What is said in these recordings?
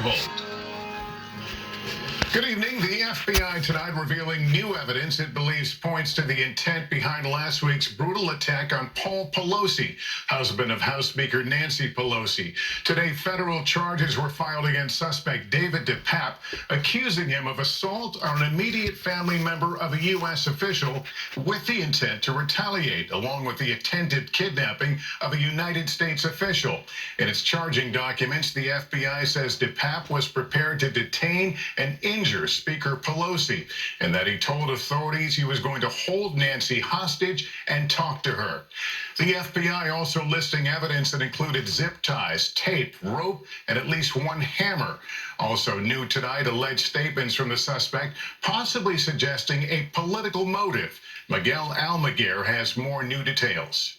Volt. Good evening. The FBI tonight revealing new evidence it believes points to the intent behind last week's brutal attack on Paul Pelosi, husband of House Speaker Nancy Pelosi. Today, federal charges were filed against suspect David DePape, accusing him of assault on an immediate family member of a U.S. official with the intent to retaliate, along with the attempted kidnapping of a United States official. In its charging documents, the FBI says DePape was prepared to detain and injure Speaker Pelosi, and that he told authorities he was going to hold Nancy hostage and talk to her. The FBI also listing evidence that included zip ties, tape, rope, and at least one hammer. Also new tonight, alleged statements from the suspect, possibly suggesting a political motive. Miguel Almaguer has more new details.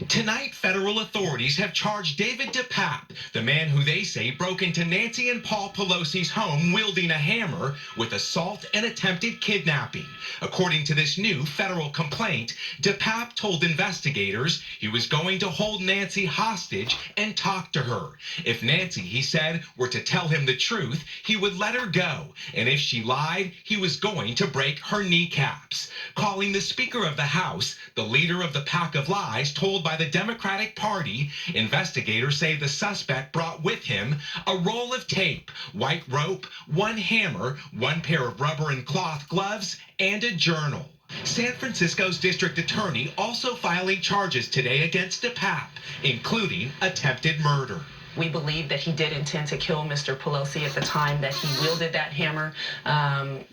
Tonight, federal authorities have charged David DePape, the man who they say broke into Nancy and Paul Pelosi's home wielding a hammer, with assault and attempted kidnapping. According to this new federal complaint, DePape told investigators he was going to hold Nancy hostage and talk to her. If Nancy, he said, were to tell him the truth, he would let her go. And if she lied, he was going to break her kneecaps. Calling the Speaker of the House, the leader of the pack of lies told by the Democratic Party, investigators say the suspect brought with him a roll of tape, white rope, one hammer, one pair of rubber and cloth gloves, and a journal. San Francisco's district attorney also filing charges today against DePape, including attempted murder. We believe that he did intend to kill Mr. Pelosi at the time that he wielded that hammer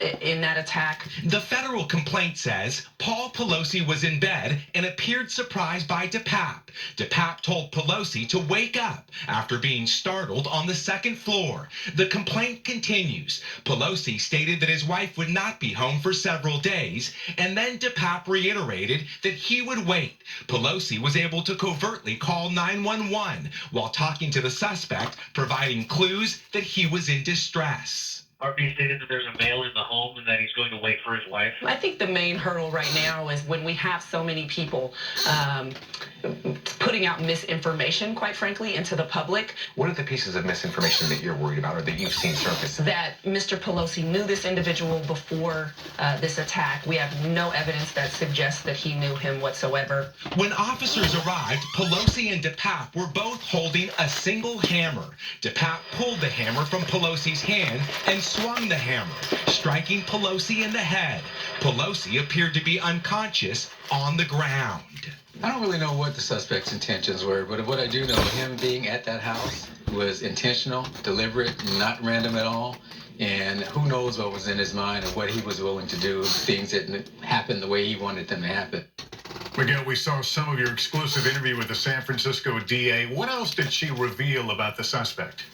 in that attack. The federal complaint says Paul Pelosi was in bed and appeared surprised by DePape. DePape told Pelosi to wake up after being startled on the second floor. The complaint continues. Pelosi stated that his wife would not be home for several days, and then DePape reiterated that he would wait. Pelosi was able to covertly call 911 while talking to the suspect, providing clues that he was in distress. RP stated that there's a male in the home and that he's going to wait for his wife. I think the main hurdle right now is when we have so many people putting out misinformation, quite frankly, into the public. What are the pieces of misinformation that you're worried about or that you've seen surface? That Mr. Pelosi knew this individual before this attack. We have no evidence that suggests that he knew him whatsoever. When officers arrived, Pelosi and DePape were both holding a single hammer. DePape pulled the hammer from Pelosi's hand and swung the hammer, striking Pelosi in the head. Pelosi appeared to be unconscious on the ground. I don't really know what the suspect's intentions were, but what I do know, him being at that house was intentional, deliberate, not random at all. And who knows what was in his mind and what he was willing to do, things that happened the way he wanted them to happen. Miguel, we saw some of your exclusive interview with the San Francisco DA. What else did she reveal about the suspect?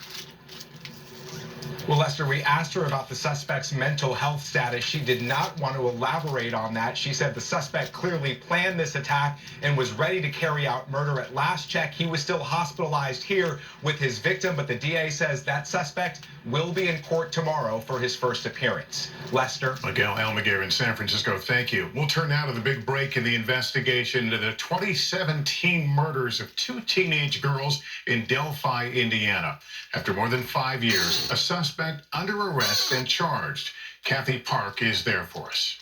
Well, Lester, we asked her about the suspect's mental health status. She did not want to elaborate on that. She said the suspect clearly planned this attack and was ready to carry out murder. At last check, he was still hospitalized here with his victim, but the DA says that suspect will be in court tomorrow for his first appearance. Lester. Miguel Almaguer in San Francisco, thank you. We'll turn now to the big break in the investigation into the 2017 murders of two teenage girls in Delphi, Indiana. After more than 5 years, a suspect under arrest and charged. Kathy Park is there for us.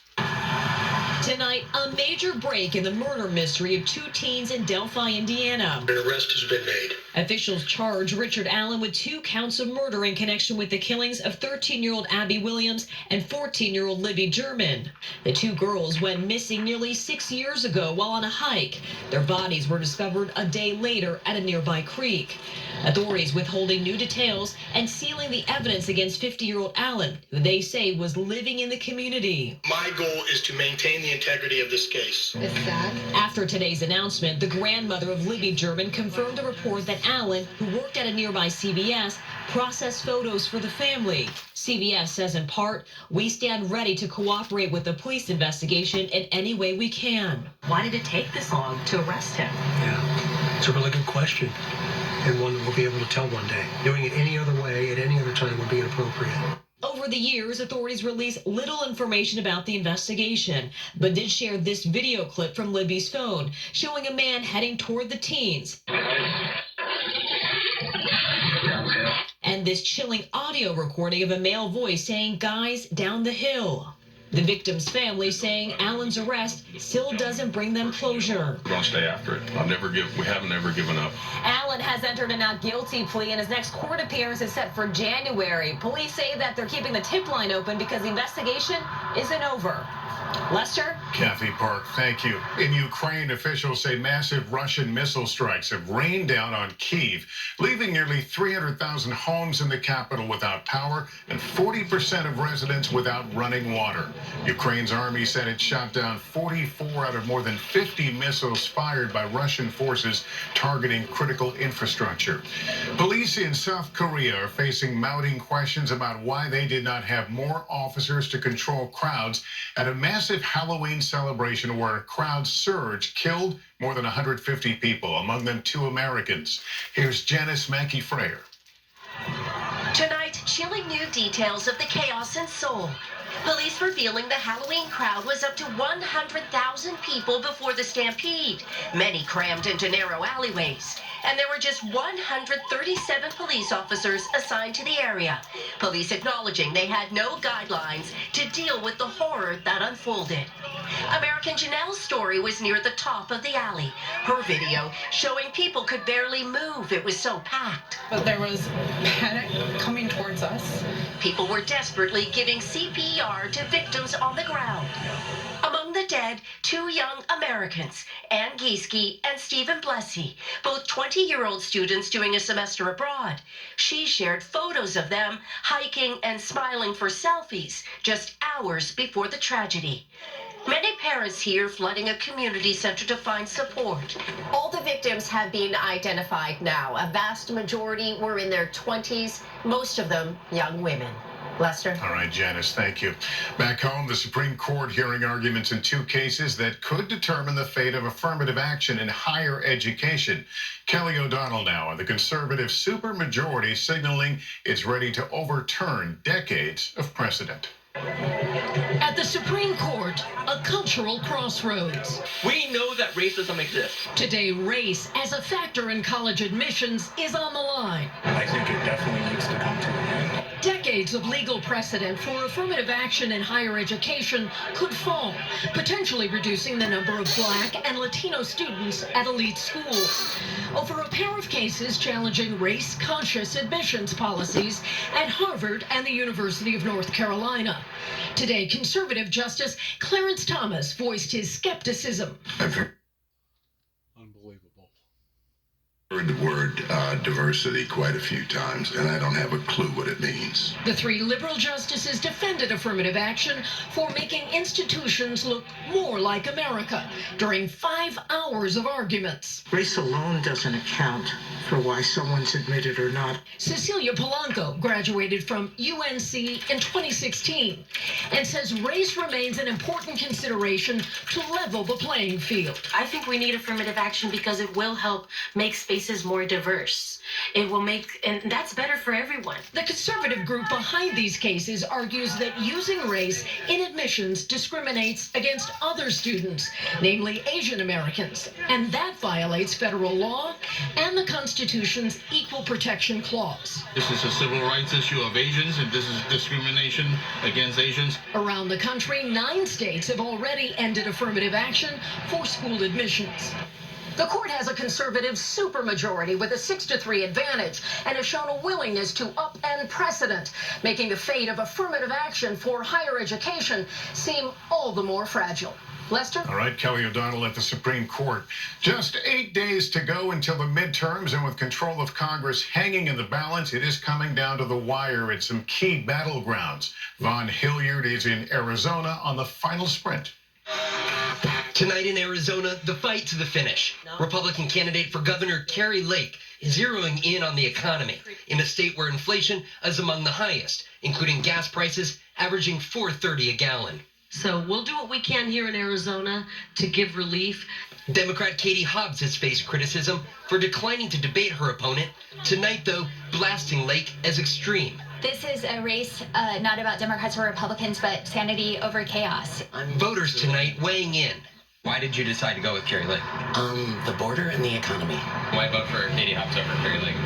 Tonight, a major break in the murder mystery of two teens in Delphi, Indiana. An arrest has been made. Officials charge Richard Allen with 2 counts of murder in connection with the killings of 13-year-old Abby Williams and 14-year-old Libby German. The 2 girls went missing nearly 6 years ago while on a hike. Their bodies were discovered a day later at a nearby creek. Authorities withholding new details and sealing the evidence against 50-year-old Allen, who they say was living in the community. My goal is to maintain the integrity of this case. It's sad. After today's announcement, the grandmother of Libby German confirmed a report that Allen, who worked at a nearby CVS, processed photos for the family. CVS says in part, "We stand ready to cooperate with the police investigation in any way we can." Why did it take this long to arrest him? Yeah, it's a really good question, and one that we'll be able to tell one day. Doing it any other way at any other time would be inappropriate. Over the years, authorities released little information about the investigation, but did share this video clip from Libby's phone, showing a man heading toward the teens. And and this chilling audio recording of a male voice saying, "Guys, down the hill." The victim's family saying Allen's arrest still doesn't bring them closure. We're going to stay after it. We haven't ever given up. Allen has entered a not guilty plea, and his next court appearance is set for January. Police say that they're keeping the tip line open because the investigation isn't over. Lester? Kathy Park, thank you. In Ukraine, officials say massive Russian missile strikes have rained down on Kyiv, leaving nearly 300,000 homes in the capital without power and 40% of residents without running water. Ukraine's army said it shot down 44 out of more than 50 missiles fired by Russian forces targeting critical infrastructure. Police in South Korea are facing mounting questions about why they did not have more officers to control crowds at a massive Halloween celebration where a crowd surge killed more than 150 people, among them 2 Americans. Here's Janice Mackey-Freyer. Tonight, chilling new details of the chaos in Seoul. Police revealing the Halloween crowd was up to 100,000 people before the stampede, many crammed into narrow alleyways. And there were just 137 police officers assigned to the area. Police acknowledging they had no guidelines to deal with the horror that unfolded. American Janelle's story was near the top of the alley. Her video showing people could barely move. It was so packed. But there was panic coming towards us. People were desperately giving CPR to victims on the ground. Among the dead, 2 young Americans, Ann Gieske and Stephen Blessy, both 20-year-old students doing a semester abroad. She shared photos of them hiking and smiling for selfies just hours before the tragedy. Many parents here flooding a community center to find support. All the victims have been identified now. A vast majority were in their 20s, most of them young women. Lester? All right, Janice, thank you. Back home, the Supreme Court hearing arguments in 2 cases that could determine the fate of affirmative action in higher education. Kelly O'Donnell now, and the conservative supermajority signaling it's ready to overturn decades of precedent. At the Supreme Court, a cultural crossroads. We know that racism exists. Today, race as a factor in college admissions is on the line. I think it definitely needs to come to an end. Decades of legal precedent for affirmative action in higher education could fall, potentially reducing the number of Black and Latino students at elite schools. Over a pair of cases challenging race-conscious admissions policies at Harvard and the University of North Carolina. Today, conservative Justice Clarence Thomas voiced his skepticism. Heard the word diversity quite a few times, and I don't have a clue what it means. The 3 liberal justices defended affirmative action for making institutions look more like America during 5 hours of arguments. Race alone doesn't account for why someone's admitted or not. Cecilia Polanco graduated from UNC in 2016 and says race remains an important consideration to level the playing field. I think we need affirmative action because it will help make spaces more diverse. It will make, and that's better for everyone. The conservative group behind these cases argues that using race in admissions discriminates against other students, namely Asian Americans, and that violates federal law and the Constitution's Equal Protection Clause. This is a civil rights issue of Asians, and this is discrimination against Asians. Around the country, 9 states have already ended affirmative action for school admissions. The court has a conservative supermajority with a 6-3 advantage and has shown a willingness to upend precedent, making the fate of affirmative action for higher education seem all the more fragile. Lester? All right, Kelly O'Donnell at the Supreme Court. Just 8 days to go until the midterms, and with control of Congress hanging in the balance, it is coming down to the wire at some key battlegrounds. Vaughn Hilliard is in Arizona on the final sprint. Tonight in Arizona, the fight to the finish. Republican candidate for Governor Kari Lake is zeroing in on the economy in a state where inflation is among the highest, including gas prices averaging $4.30 a gallon. So we'll do what we can here in Arizona to give relief. Democrat Katie Hobbs has faced criticism for declining to debate her opponent. Tonight, though, blasting Lake as extreme. This is a race not about Democrats or Republicans, but sanity over chaos. Voters tonight weighing in. Why did you decide to go with Kari Lake? The border and the economy. Why vote for Katie Hobbs over Kari Lake?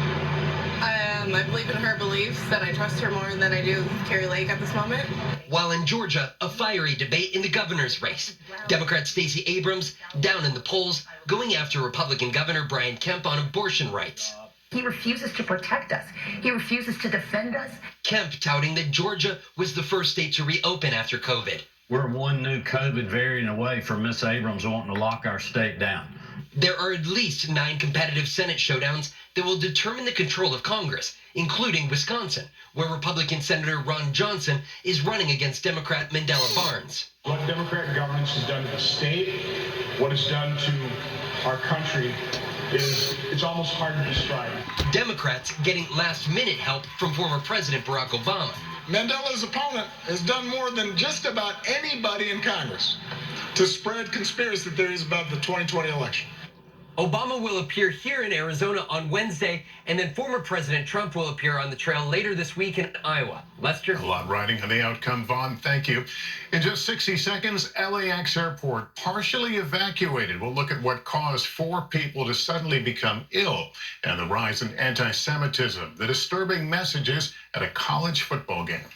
I believe in her beliefs, and I trust her more than I do Carrie Lake at this moment. While in Georgia, a fiery debate in the governor's race. Democrat Stacey Abrams down in the polls, going after Republican Governor Brian Kemp on abortion rights. He refuses to protect us. He refuses to defend us. Kemp touting that Georgia was the first state to reopen after COVID. We're one new COVID variant away from Miss Abrams wanting to lock our state down. There are at least 9 competitive Senate showdowns that will determine the control of Congress, including Wisconsin, where Republican Senator Ron Johnson is running against Democrat Mandela Barnes. What Democrat governance has done to the state, what it's done to our country, it's almost hard to describe. Democrats getting last-minute help from former President Barack Obama. Mandela's opponent has done more than just about anybody in Congress to spread conspiracy theories about the 2020 election. Obama will appear here in Arizona on Wednesday, and then former President Trump will appear on the trail later this week in Iowa. Lester? A lot riding on the outcome, Vaughn. Thank you. In just 60 seconds, LAX airport partially evacuated. We'll look at what caused 4 people to suddenly become ill and the rise in anti-Semitism, the disturbing messages at a college football game.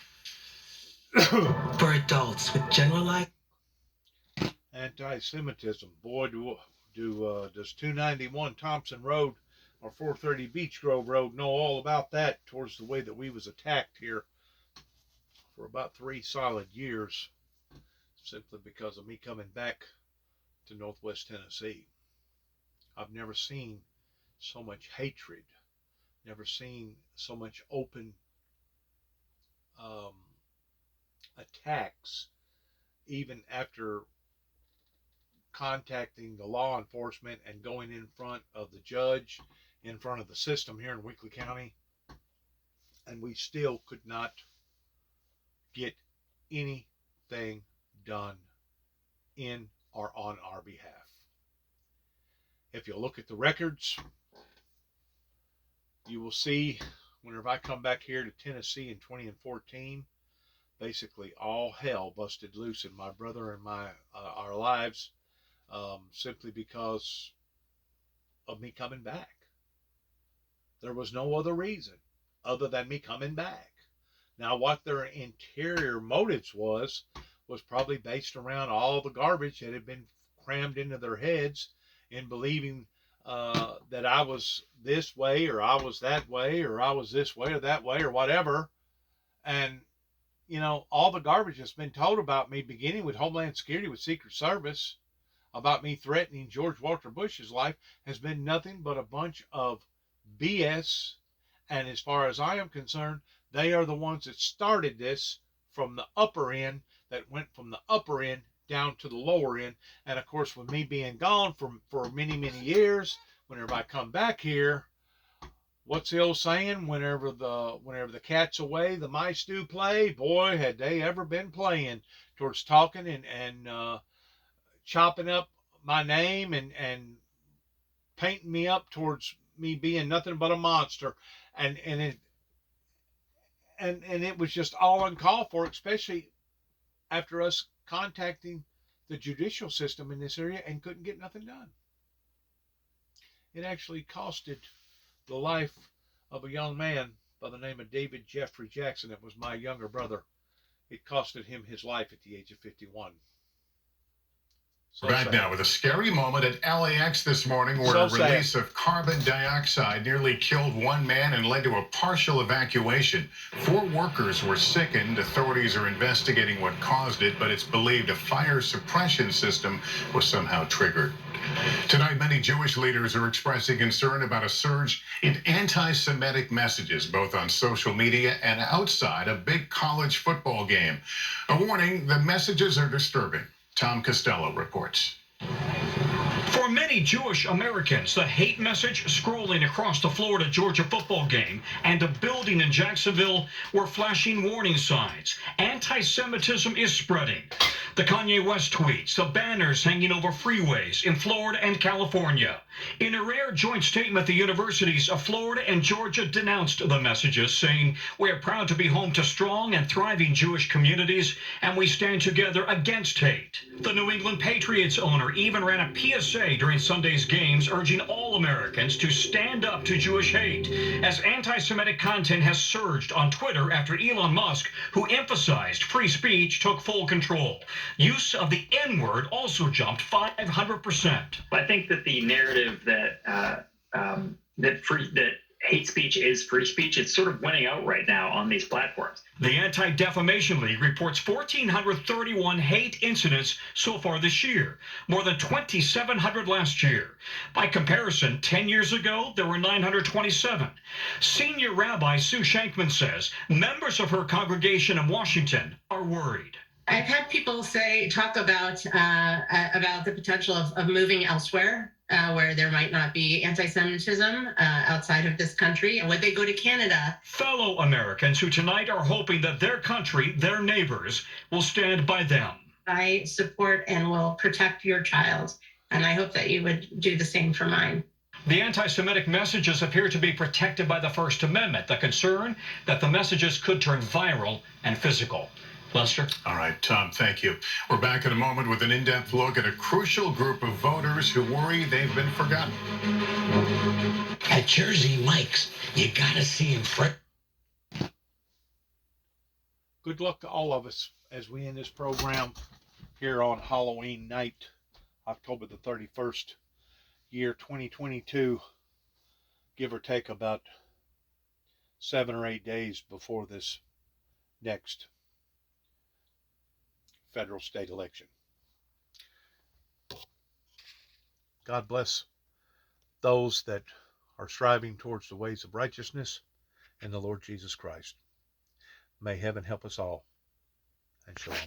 For adults with generalized anti-Semitism, boy, does 291 Thompson Road or 430 Beech Grove Road know all about that, towards the way that we was attacked here for about 3 solid years, simply because of me coming back to Northwest Tennessee. I've never seen so much hatred, never seen so much open attacks, even after contacting the law enforcement and going in front of the judge, in front of the system here in Weakley County, and we still could not get anything done in or on our behalf. If you look at the records, you will see whenever I come back here to Tennessee in 2014, basically all hell busted loose in my brother and our lives, simply because of me coming back. There was no other reason other than me coming back. Now, what their interior motives was probably based around all the garbage that had been crammed into their heads in believing that I was this way, or I was that way, or I was this way or that way, or whatever. And, you know, all the garbage that's been told about me, beginning with Homeland Security, with Secret Service, about me threatening George Walter Bush's life, has been nothing but a bunch of BS. And as far as I am concerned, they are the ones that started this from the upper end, that went from the upper end down to the lower end. And of course, with me being gone for many, many years, whenever I come back here, what's the old saying? Whenever the cat's away, the mice do play. Boy, had they ever been playing towards talking and chopping up my name and painting me up towards me being nothing but a monster. And it was just all uncalled for, especially after us contacting the judicial system in this area and couldn't get nothing done. It actually costed the life of a young man by the name of David Jeffrey Jackson. That was my younger brother. It costed him his life at the age of 51. Back now with a scary moment at LAX this morning, where a release of carbon dioxide nearly killed 1 man and led to a partial evacuation. 4 workers were sickened. Authorities are investigating what caused it, but it's believed a fire suppression system was somehow triggered. Tonight, many Jewish leaders are expressing concern about a surge in anti-Semitic messages, both on social media and outside a big college football game. A warning, the messages are disturbing. Tom Costello reports. For many Jewish Americans, the hate message scrolling across the Florida-Georgia football game and a building in Jacksonville were flashing warning signs. Anti-Semitism is spreading. The Kanye West tweets, the banners hanging over freeways in Florida and California. In a rare joint statement, the universities of Florida and Georgia denounced the messages, saying, "We are proud to be home to strong and thriving Jewish communities, and we stand together against hate." The New England Patriots owner even ran a PSA during Sunday's games, urging all Americans to stand up to Jewish hate, as anti-Semitic content has surged on Twitter after Elon Musk, who emphasized free speech, took full control. Use of the N-word also jumped 500%. I think that the narrative that that hate speech is free speech, it's sort of winning out right now on these platforms. The Anti-Defamation League reports 1,431 hate incidents so far this year, more than 2,700 last year. By comparison, 10 years ago, there were 927. Senior Rabbi Sue Shankman says members of her congregation in Washington are worried. I've had people talk about the potential of moving elsewhere where there might not be anti-Semitism outside of this country. Would they go to Canada? Fellow Americans who tonight are hoping that their country, their neighbors, will stand by them. I support and will protect your child, and I hope that you would do the same for mine. The anti-Semitic messages appear to be protected by the First Amendment, the concern that the messages could turn viral and physical. Lester? All right, Tom, thank you. We're back in a moment with an in-depth look at a crucial group of voters who worry they've been forgotten. At Jersey Mike's, you gotta see him first. Good luck to all of us as we end this program here on Halloween night, October the 31st, year 2022, give or take about 7 or 8 days before this next federal state election. God bless those that are striving towards the ways of righteousness in the Lord Jesus Christ. May heaven help us all, and shalom.